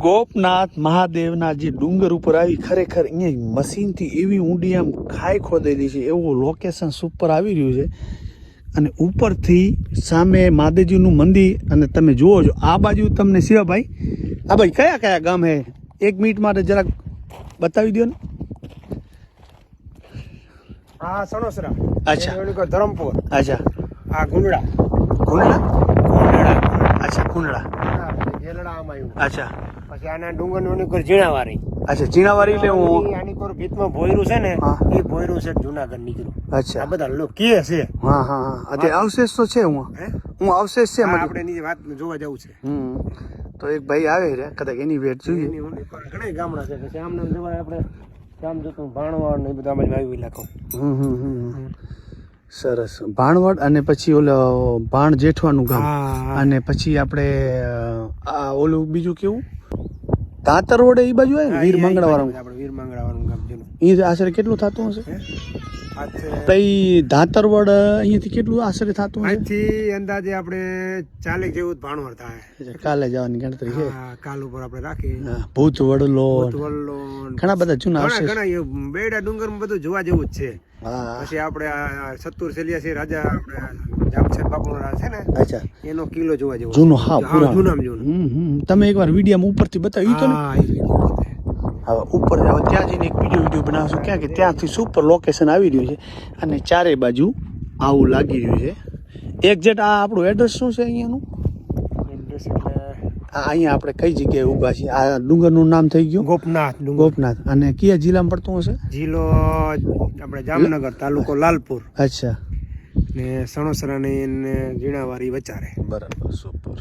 ગોપનાથ મહાદેવના જે ડુંગર ઉપર આવી ખરેખર અહીંયા મશીનથી એવી ઊંડી આમ ખાઈ ખોદેલી છે એવું લોકેશન સુપર આવી રહ્યું છે. અને ઉપરથી સામે મહાદેવજીનું મંદિર અને તમે જુઓ છો આ બાજુ તમને શિવાભાઈ આ ભાઈ કયા કયા ગામ હે 1 મિનિટ માટે જરાક બતાવી દો ને. આ સણોસરા, અચ્છા ધરમપુર, અચ્છા આ ગુંડળા, અચ્છા કુંડળા, જેલડા આમ આવ્યું, અચ્છા પછી આના ડુંગર પર ઝીણાવારી, અચ્છા જીણાવારી એટલે હું આની પર ભીતમાં ભોયરું છે ને હા. એ ભોયરું છે જુનાગઢ નીકળ્યું. અચ્છા આ બધા લોકો કે છે હા હા હા અત્યારે અવશેષ તો છે હું અવશેષ છે મારી. આપણે ની વાત જોવા જવું છે. તો એક ભાઈ આવે રે કદાચ એની વેટ જોઈએ. એની ઊંડી પર ઘણા ગામડા છે પછી આમને જવાય આપણે ગામ જતું ભાણવાડ ને એ બધા આમાં વાયુ ઇલાકો. સરસ ભાણવડ અને પછી ઓલો ભાણ જેઠવાનું ગામ હા. અને પછી આપણે આ ઓલું બીજું કેવું દાંતર રોડ એ બાજુ આવે ને વીર મંગળા વાળું. આપણે વીર મંગળા વાળું ગામ જેનું એ આશરે કેટલું થતું હશે આજથી તઈ દાંતરવડ અહીંયાથી કેટલું આશરે થતું હશે અંદાજે આપણે 40 જેવું ભાણવડ થાય. કાલે જવાની ગણતરી છે. હા, કાલ ઉપર આપણે રાખી હા, ભૂત વડલો વલ્લો ઘણા બધા જૂના ઘણા અવશેષ. ઘણા એ બેડા ડુંગર માં બધું જોવા જેવું જ છે. હા પછી આપણે આ સત્તુર સેલિયા છે રાજા આપણે જામશેદ બાપુનો રાજ છે ને અચ્છા એનો કિલ્લો જોવા જેવો જૂનો હા પુરાણો. જૂનામાં જૂનો. તમે એકવાર વિડીયોમાં ઉપરથી બતાવ્યું તો ને હા, એ જ રીતે. હવે ઉપર જાવ ત્યાં જઈને એક વિડીયો બનાવશું ક્યાં કે ત્યાંથી સુપર લોકેશન આવી રહ્યું છે અને ચારે બાજુ આવું લાગી રહ્યું છે. એક્ઝેક્ટ આ આપણું એડ્રેસ શું છે અહીંયાનું એડ્રેસ એટલે અહીંયા આપણે કઈ જગ્યાએ ઊભા છીએ આ ડુંગરનું નામ થઈ ગયું ગોપનાથ ડુંગર. ગોપનાથ અને કયા જિલ્લામાં પડતું હશે જિલ્લો આપણે જામનગર, તાલુકો લાલપુર અચ્છા ને સણોસરા ને ઝીણાવારી વચારે. બરાબર સુપર